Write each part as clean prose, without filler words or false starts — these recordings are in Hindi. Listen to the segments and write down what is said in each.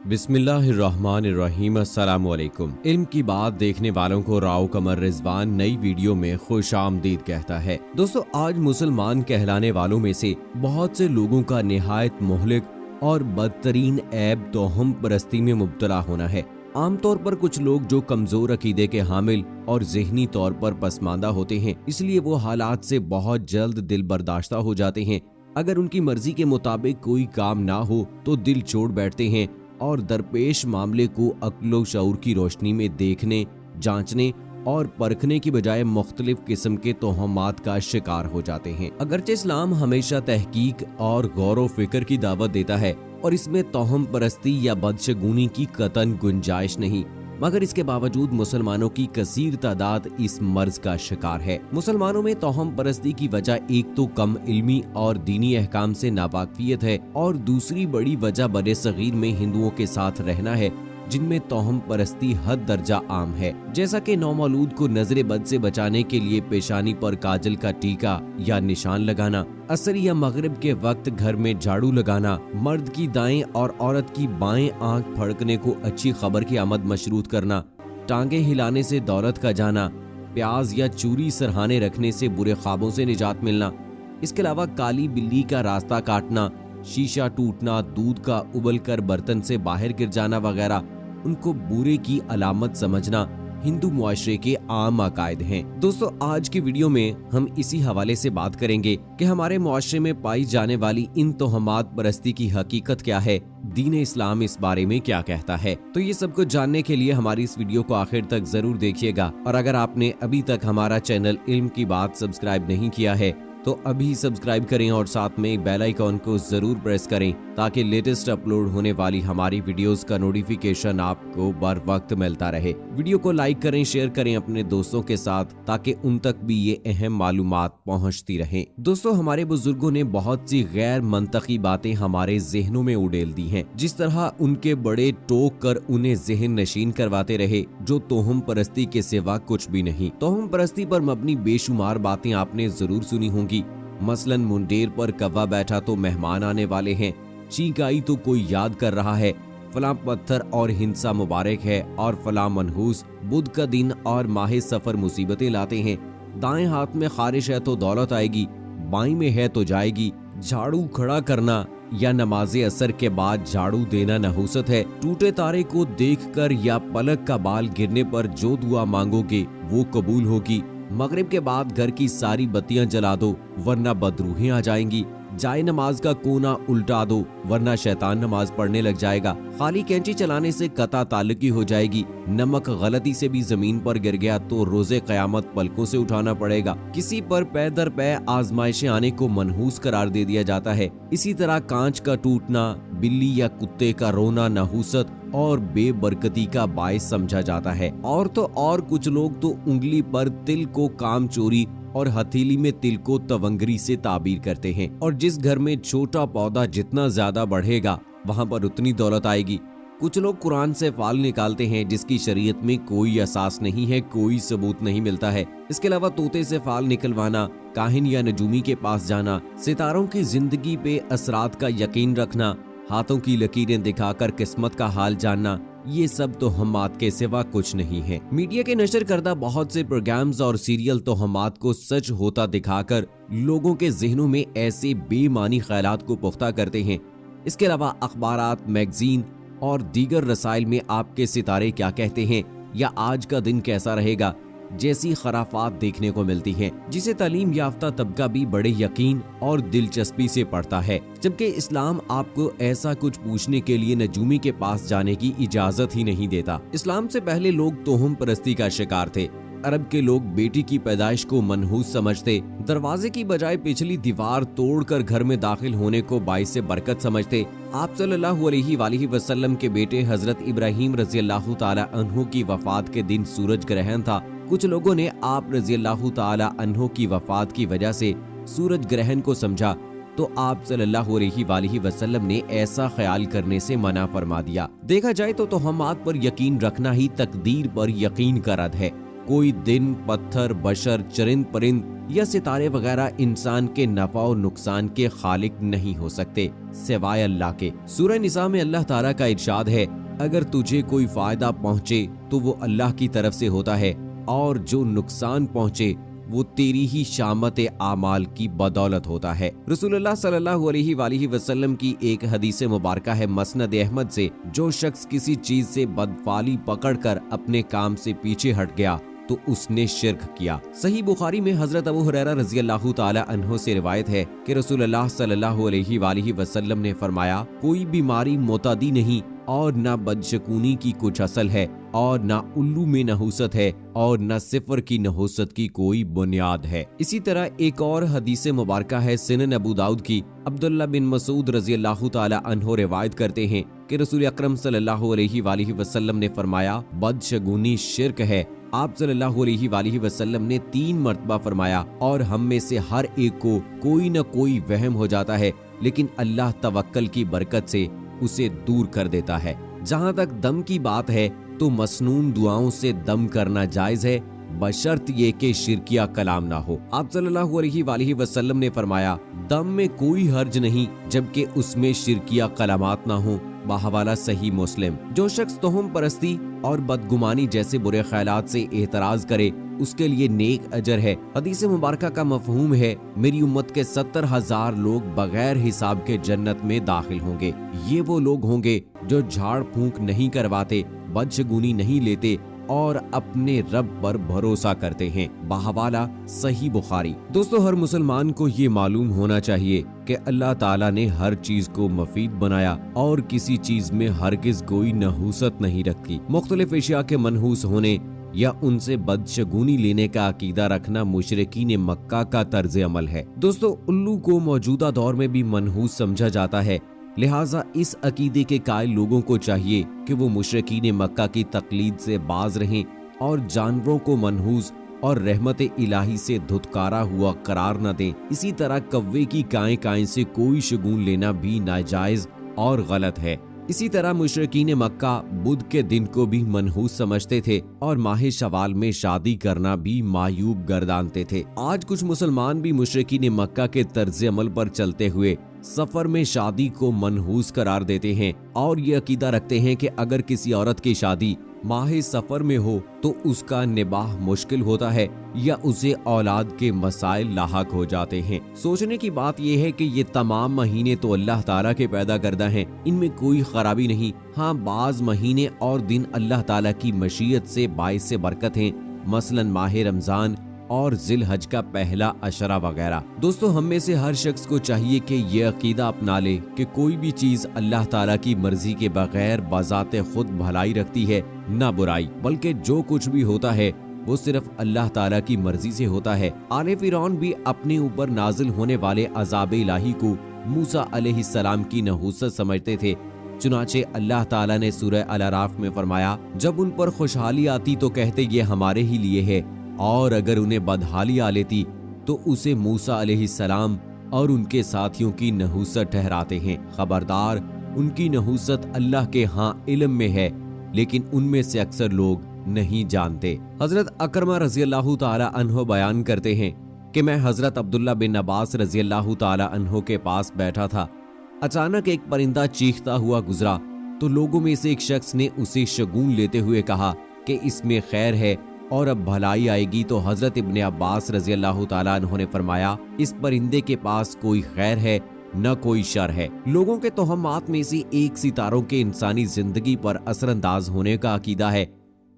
बिस्मिल्लाहिर्रहमानिर्रहीम। अस्सलामुअलैकुम। इल्म की बात देखने वालों को राव कमर रिजवान नई वीडियो में खुश आमदीद कहता है। दोस्तों, आज मुसलमान कहलाने वालों में से बहुत से लोगों का निहायत मोहलिक और बदतरीन ऐब तोहम परस्ती में मुब्तला होना है। आमतौर पर कुछ लोग जो कमजोर अकीदे के हामिल और ज़हनी तौर पर पसमानदा होते हैं, इसलिए वो हालात से बहुत जल्द दिल बर्दाश्ता हो जाते हैं। अगर उनकी मर्जी के मुताबिक कोई काम ना हो तो दिल छोड़ बैठते हैं और दरपेश मामले को अक्लो शऊर की रोशनी में देखने, जांचने और परखने की बजाय मुख्तलिफ किस्म के तोहमात का शिकार हो जाते हैं। अगरचे इस्लाम हमेशा तहकीक और गौर व फिक्र की दावत देता है और इसमें तोहम परस्ती या बदशगुनी की कतन गुंजाइश नहीं, मगर इसके बावजूद मुसलमानों की कसीर तादाद इस मर्ज का शिकार है। मुसलमानों में तोहम परस्ती की वजह एक तो कम इल्मी और दीनी अहकाम से नावाकिफियत है और दूसरी बड़ी वजह बड़े सगीर में हिंदुओं के साथ रहना है, जिनमें तोहम परस्ती हद दर्जा आम है। जैसा कि नौमौलूद को नजरे बद से बचाने के लिए पेशानी पर काजल का टीका या निशान लगाना, असर या मगरिब के वक्त घर में झाड़ू लगाना, मर्द की दाएं और औरत की बाएं आंख फड़कने को अच्छी खबर की आमद मशरूत करना, टांगे हिलाने से दौलत का जाना, प्याज या चूरी सरहाने रखने से बुरे ख्वाबों से निजात मिलना, इसके अलावा काली बिल्ली का रास्ता काटना, शीशा टूटना, दूध का उबलकर बर्तन से बाहर गिर जाना वगैरह उनको बुरे की अलामत समझना हिंदू मुआशरे के आम अकायद हैं। दोस्तों, आज की वीडियो में हम इसी हवाले से बात करेंगे कि हमारे मुआशरे में पाई जाने वाली इन तोहमात परस्ती की हकीकत क्या है, दीन इस्लाम इस बारे में क्या कहता है। तो ये सब कुछ जानने के लिए हमारी इस वीडियो को आखिर तक जरूर देखिएगा और अगर आपने अभी तक हमारा चैनल इल्म की बात सब्सक्राइब नहीं किया है तो अभी सब्सक्राइब करें और साथ में बेल आइकॉन को जरूर प्रेस करें ताकि लेटेस्ट अपलोड होने वाली हमारी वीडियोस का नोटिफिकेशन आपको बर वक्त मिलता रहे। वीडियो को लाइक करें, शेयर करें अपने दोस्तों के साथ ताकि उन तक भी ये अहम मालूमात पहुंचती रहें। दोस्तों, हमारे बुजुर्गों ने बहुत सी गैर मंतकी बातें हमारे जहनों में उड़ेल दी हैं। जिस तरह उनके बड़े टोक कर उन्हें जहन नशीन करवाते रहे जो तोहम परस्ती के सिवा कुछ भी नहीं। तोहम परस्ती पर मबनी बेशुमार बातें आपने जरूर सुनी होंगी। मसलन मुंडेर पर कौवा बैठा तो मेहमान आने वाले हैं, चीख आई तो कोई याद कर रहा है, फलां पत्थर और हिंसा मुबारक है और फलां मनहूस बुध का दिन और माह सफर मुसीबतें लाते हैं, दाएं हाथ में खारिश है तो दौलत आएगी, बाएं में है तो जाएगी, झाड़ू खड़ा करना या नमाजे असर के बाद झाड़ू देना नहुसत है, टूटे तारे को देखकर या पलक का बाल गिरने पर जो दुआ मांगोगे वो कबूल होगी, मगरिब के बाद घर की सारी बत्तियां जला दो वरना बदरूहें आ जाएंगी, जाए नमाज का कोना उल्टा दो वरना शैतान नमाज पढ़ने लग जाएगा, खाली कैंची चलाने से कता ताल्लुकी हो जाएगी, नमक गलती से भी जमीन पर गिर गया तो रोजे कयामत पलकों से उठाना पड़ेगा, किसी पर पै दर पै आजमाइशें आने को मनहूस करार दे दिया जाता है। इसी तरह कांच का टूटना, बिल्ली या कुत्ते का रोना नहुसत और बेबरकती का बायस समझा जाता है। और तो और कुछ लोग तो उंगली पर तिल को काम चोरी और हथेली में तिल को तवंगरी से ताबीर करते हैं और जिस घर में छोटा पौधा जितना ज्यादा बढ़ेगा वहां पर उतनी दौलत आएगी। कुछ लोग कुरान से फाल निकालते हैं जिसकी शरीयत में कोई असास नहीं है, कोई सबूत नहीं मिलता है। इसके अलावा तोते से फाल निकलवाना, काहिन या नजूमी के पास जाना, सितारों की जिंदगी पे असरात का यकीन रखना, हाथों की लकीरें दिखाकर किस्मत का हाल जानना, ये सब तोहमात के सिवा कुछ नहीं है। मीडिया के नशर करदा बहुत से प्रोग्राम्स और सीरियल तोहमात को सच होता दिखाकर लोगों के जहनों में ऐसे बेमानी ख्यालात को पुख्ता करते हैं। इसके अलावा अखबारात, मैगजीन और दीगर रसाइल में आपके सितारे क्या कहते हैं या आज का दिन कैसा रहेगा जैसी खराफात देखने को मिलती हैं, जिसे तालीम याफ्ता तबका भी बड़े यकीन और दिलचस्पी से पढ़ता है, जबकि इस्लाम आपको ऐसा कुछ पूछने के लिए नजूमी के पास जाने की इजाजत ही नहीं देता। इस्लाम से पहले लोग तोहम परस्ती का शिकार थे। अरब के लोग बेटी की पैदाइश को मनहूस समझते, दरवाजे की बजाय पिछली दीवार तोड़कर घर में दाखिल होने को बाइस से बरकत समझते। आप सल्लल्लाहु अलैहि वसल्लम के बेटे हजरत इब्राहिम रज़ियल्लाहु ताला अन्हु की वफात के दिन सूरज ग्रहण था। कुछ लोगों ने आप रज़ियल्लाहु ताला अन्हु की वफात की वजह से सूरज ग्रहण को समझा तो आप सल्लल्लाहु अलैहि वसल्लम ने ऐसा ख्याल करने से मना फरमा दिया। देखा जाए तो तोहमात पर यकीन रखना ही तकदीर पर यकीन का रद है। कोई दिन, पत्थर, बशर, चरिंद परिंद या सितारे वगैरह इंसान के नफा और नुकसान के खालिक नहीं हो सकते सिवाय अल्लाह के। सूरह निसा में अल्लाह ताला का इरशाद है, अगर तुझे कोई फायदा पहुंचे तो वो अल्लाह की तरफ से होता है और जो नुकसान पहुंचे वो तेरी ही शामत आमाल की बदौलत होता है। रसूलुल्लाह सल्लल्लाहु अलैहि वसल्लम की एक हदीस मुबारका है मसनद अहमद से, जो शख्स किसी चीज से बदफाली पकड़कर अपने काम से पीछे हट गया तो उसने शिर्क किया। सही बुखारी में हजरत अबू हुरैरा रज़ी अल्लाह ताला अन्हु से रिवायत है कि रसूलुल्लाह सल्लल्लाहु अलैहि वसल्लम ने फरमाया, कोई बीमारी मोतादी नहीं और न बदशकूनी की कुछ असल है और न उल्लू में नहुसत है और न सिफर की नहुसत की कोई बुनियाद है। इसी तरह एक और हदीस मुबारका है सुनन अबू दाऊद की। अब्दुल्ला बिन मसूद रज़ी अल्लाह ताला अन्हु रिवायत करते हैं कि रसूल अकरम सल्लल्लाहु अलैहि वसल्लम ने फरमाया, बदशगुनी शिर्क है। आप सल्लल्लाहु अलैहि वसल्लम ने 3 मर्तबा फरमाया, और हम में से हर एक को कोई न कोई वहम हो जाता है, लेकिन अल्लाह तवक्कल की बरकत से उसे दूर कर देता है। जहाँ तक दम की बात है तो मसनून दुआओं से दम करना जायज है, बशर्त ये कि शिरकिया कलाम ना हो। आप सल्लल्लाहु अलैहि वसल्लम ने फरमाया, दम में कोई हर्ज नहीं जबकि उसमें शिरकिया कलामात ना हो। बहवाला सही मुस्लिम। जो शख्स तोहम परस्ती और बदगुमानी जैसे बुरे ख्यालात से एतराज करे उसके लिए नेक अजर है। हदीस मुबारका का मफहूम है, मेरी उम्मत के 70,000 लोग बगैर हिसाब के जन्नत में दाखिल होंगे। ये वो लोग होंगे जो झाड़ फूंक नहीं करवाते, बदशगुनी नहीं लेते और अपने रब पर भरोसा करते हैं। बहवाला सही बुखारी। दोस्तों, हर मुसलमान को ये मालूम होना चाहिए कि अल्लाह ताला ने हर चीज को मुफीद बनाया और किसी चीज में हरगिज कोई नहूसत नहीं रखी। मुख्तलिफ अशिया के मनहूस होने या उनसे बदशगुनी लेने का अकीदा रखना मुशरिकीन मक्का का तर्ज अमल है। दोस्तों, उल्लू को मौजूदा दौर में भी मनहूस समझा जाता है, लिहाजा इस अकीदे के कायल लोगों को चाहिए कि वो मुशरिकीन मक्का की तकलीद से बाज रहें और जानवरों को मनहूस और रहमत इलाही से धुतकारा हुआ करार न दें। इसी तरह कव्वे की काएं से कोई शगुन लेना भी नाजायज और गलत है। इसी तरह मुशरिकीन मक्का बुध के दिन को भी मनहूस समझते थे और माह शवाल में शादी करना भी मायूब गर्दानते थे। आज कुछ मुसलमान भी मुशरिकीन मक्का के तर्ज अमल पर चलते हुए सफर में शादी को मनहूस करार देते हैं और ये अकीदा रखते हैं कि अगर किसी औरत की शादी माह सफर में हो तो उसका निबाह मुश्किल होता है या उसे औलाद के मसाइल लाहक हो जाते हैं। सोचने की बात यह है कि ये तमाम महीने तो अल्लाह ताला के पैदा करदा हैं, इनमें कोई खराबी नहीं। हाँ, बाज महीने और दिन अल्लाह ताला की मशीयत से बाइस से बरकत हैं, मसलन माह रमजान और जिल हज का पहला अशरा वगैरह। दोस्तों, हम में से हर शख्स को चाहिए कि ये अकीदा अपना ले कि कोई भी चीज अल्लाह ताला की मर्जी के बगैर बजाते खुद भलाई रखती है न बुराई, बल्कि जो कुछ भी होता है वो सिर्फ अल्लाह ताला की मर्जी से होता है। आले फिरौन भी अपने ऊपर नाजिल होने वाले अजाब इलाही को मूसा अलैहिस्सलाम की नहूसत समझते थे। चुनाचे अल्लाह ताला ने सूरह अल-अराफ में फरमाया, जब उन पर खुशहाली आती तो कहते ये हमारे ही लिए है, और अगर उन्हें बदहाली आ लेती तो उसे मूसा अलैहिस्सलाम और उनके साथियों की नहूसत ठहराते हैं। खबरदार, उनकी नहूसत अल्लाह के हाँ इल्म में है, लेकिन उनमें से अक्सर लोग नहीं जानते। हजरत अकरमा रजी अल्लाह ताला अन्हो बयान करते हैं कि मैं हजरत अब्दुल्ला बिन अब्बास रजी अल्लाह ताला अन्हो के पास बैठा था। अचानक एक परिंदा चीखता हुआ गुजरा तो लोगों में से एक शख्स ने उसे शगुन लेते हुए कहा कि इसमें खैर है और अब भलाई आएगी। तो हजरत इब्ने अब्बास रजी अल्लाह ताला अन्हो ने फरमाया, इस परिंदे के पास कोई खैर है न कोई शर है। लोगों के तोहमात में से एक सितारों के इंसानी जिंदगी पर असरअंदाज होने का अकीदा है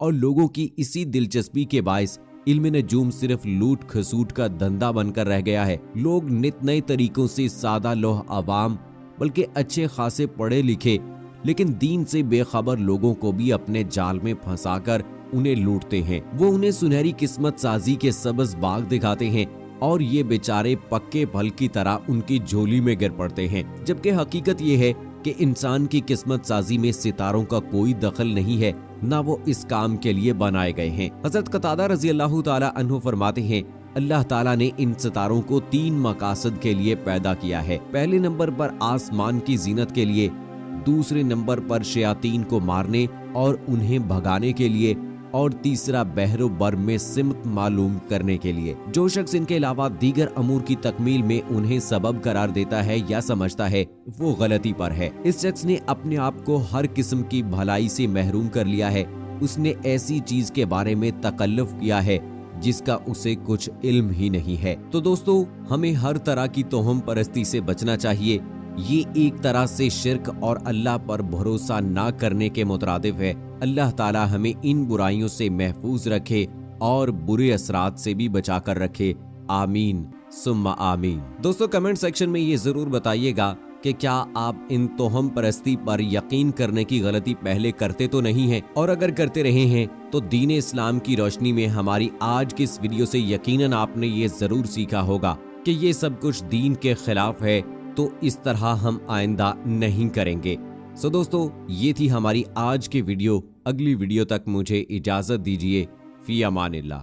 और लोगों की इसी दिलचस्पी के बायस इल्म नजूम सिर्फ लूट खसूट का धंधा बनकर रह गया है। लोग नित नए तरीकों से सादा लोह आवाम बल्कि अच्छे खासे पढ़े लिखे लेकिन दीन से बेखबर लोगों को भी अपने जाल में फंसाकर उन्हें लूटते हैं। वो उन्हें सुनहरी किस्मत साजी के सबज बाग दिखाते हैं और ये बेचारे पक्के फल की तरह उनकी झोली में गिर पड़ते हैं, जबकि हकीकत ये है कि इंसान की किस्मत साजी में सितारों का कोई दखल नहीं है, ना वो इस काम के लिए बनाए गए हैं। हजरत कतादा रजी अल्लाह ताला अन्हु फरमाते हैं, अल्लाह ताला ने इन सितारों को 3 मकासद के लिए पैदा किया है। पहले नंबर पर आसमान की जीनत के लिए, दूसरे नंबर पर शयातीन को मारने और उन्हें भगाने के लिए, और तीसरा बहरो बर में सिमत मालूम करने के लिए। जो शख्स इनके अलावा दीगर अमूर की तकमील में उन्हें सबब करार देता है या समझता है, वो गलती पर है। इस शख्स ने अपने आप को हर किस्म की भलाई से महरूम कर लिया है। उसने ऐसी चीज के बारे में तकल्लुफ किया है जिसका उसे कुछ इल्म ही नहीं है। तो दोस्तों, हमें हर तरह की तोहम परस्ती से बचना चाहिए। ये एक तरह से शिर्क और अल्लाह पर भरोसा ना करने के मुतरादिफ है। अल्लाह ताला हमें इन बुराइयों से महफूज रखे और बुरे असरात से भी बचा कर रखे। आमीन सुम्मा आमीन। दोस्तों, कमेंट सेक्शन में ये जरूर बताइएगा कि क्या आप इन तोहम परस्ती पर यकीन करने की गलती पहले करते तो नहीं हैं, और अगर करते रहे हैं तो दीन इस्लाम की रोशनी में हमारी आज की इस वीडियो से यकीनन आपने ये जरूर सीखा होगा कि ये सब कुछ दीन के खिलाफ है, तो इस तरह हम आइंदा नहीं करेंगे। सो दोस्तों, ये थी हमारी आज की वीडियो। अगली वीडियो तक मुझे इजाजत दीजिए। फी अमानिल्लाह।